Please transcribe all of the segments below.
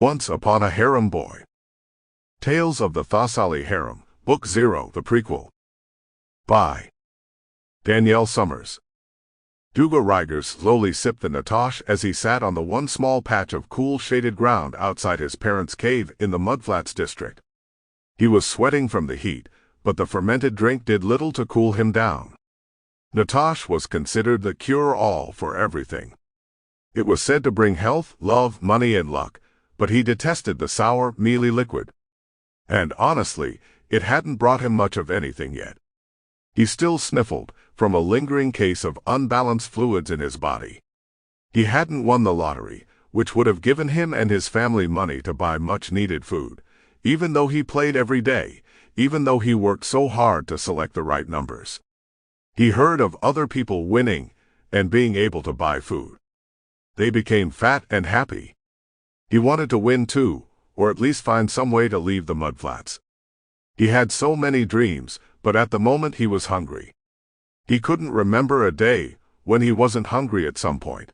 Once Upon a Harem Boy. Tales of the Thasali Harem, Book 0, the prequel. By Danielle Summers. Duga Rigers slowly sipped the natosh as he sat on the one small patch of cool shaded ground outside his parents' cave in the Mudflats district. He was sweating from the heat, but the fermented drink did little to cool him down. Natosh was considered the cure-all for everything. It was said to bring health, love, money, and luck, but he detested the sour, mealy liquid. And honestly, it hadn't brought him much of anything yet. He still sniffled from a lingering case of unbalanced fluids in his body. He hadn't won the lottery, which would have given him and his family money to buy much-needed food, even though he played every day, even though he worked so hard to select the right numbers. He heard of other people winning and being able to buy food. They became fat and happy. He wanted to win too, or at least find some way to leave the mudflats. He had so many dreams, but at the moment he was hungry. He couldn't remember a day when he wasn't hungry at some point.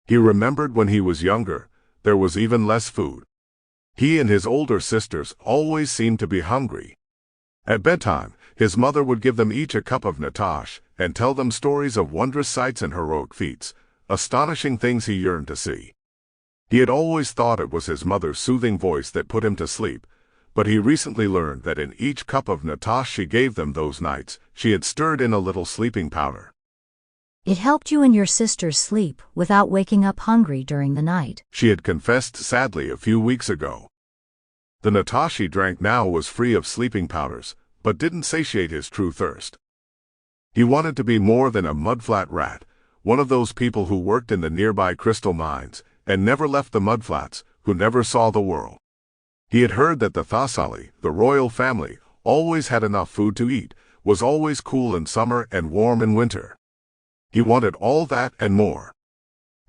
He remembered when he was younger, there was even less food. He and his older sisters always seemed to be hungry. At bedtime, his mother would give them each a cup of natosh and tell them stories of wondrous sights and heroic feats, astonishing things he yearned to see. He had always thought it was his mother's soothing voice that put him to sleep, but he recently learned that in each cup of natosh she gave them those nights, she had stirred in a little sleeping powder. It helped you and your sisters sleep without waking up hungry during the night, She had confessed sadly a few weeks ago. The natosh he drank now was free of sleeping powders, but didn't satiate his true thirst. He wanted to be more than a mudflat rat, one of those people who worked in the nearby crystal mines and never left the mudflats, who never saw the world. He had heard that the Thasali, the royal family, always had enough food to eat, was always cool in summer and warm in winter. He wanted all that and more.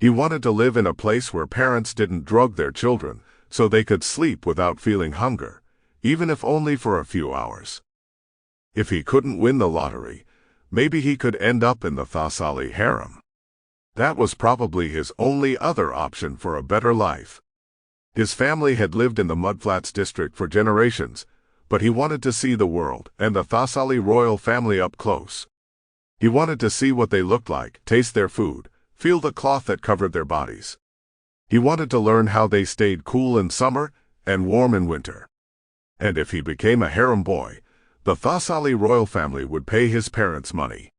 He wanted to live in a place where parents didn't drug their children, so they could sleep without feeling hunger, even if only for a few hours. If he couldn't win the lottery, maybe he could end up in the Thasali harem. That was probably his only other option for a better life. His family had lived in the Mudflats district for generations, but he wanted to see the world and the Thasali royal family up close. He wanted to see what they looked like, taste their food, feel the cloth that covered their bodies. He wanted to learn how they stayed cool in summer and warm in winter. And if he became a harem boy, the Thasali royal family would pay his parents money.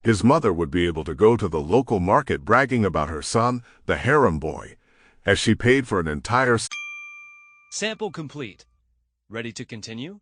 His mother would be able to go to the local market bragging about her son, the harem boy, as she paid for an entire Sample complete. Ready to continue?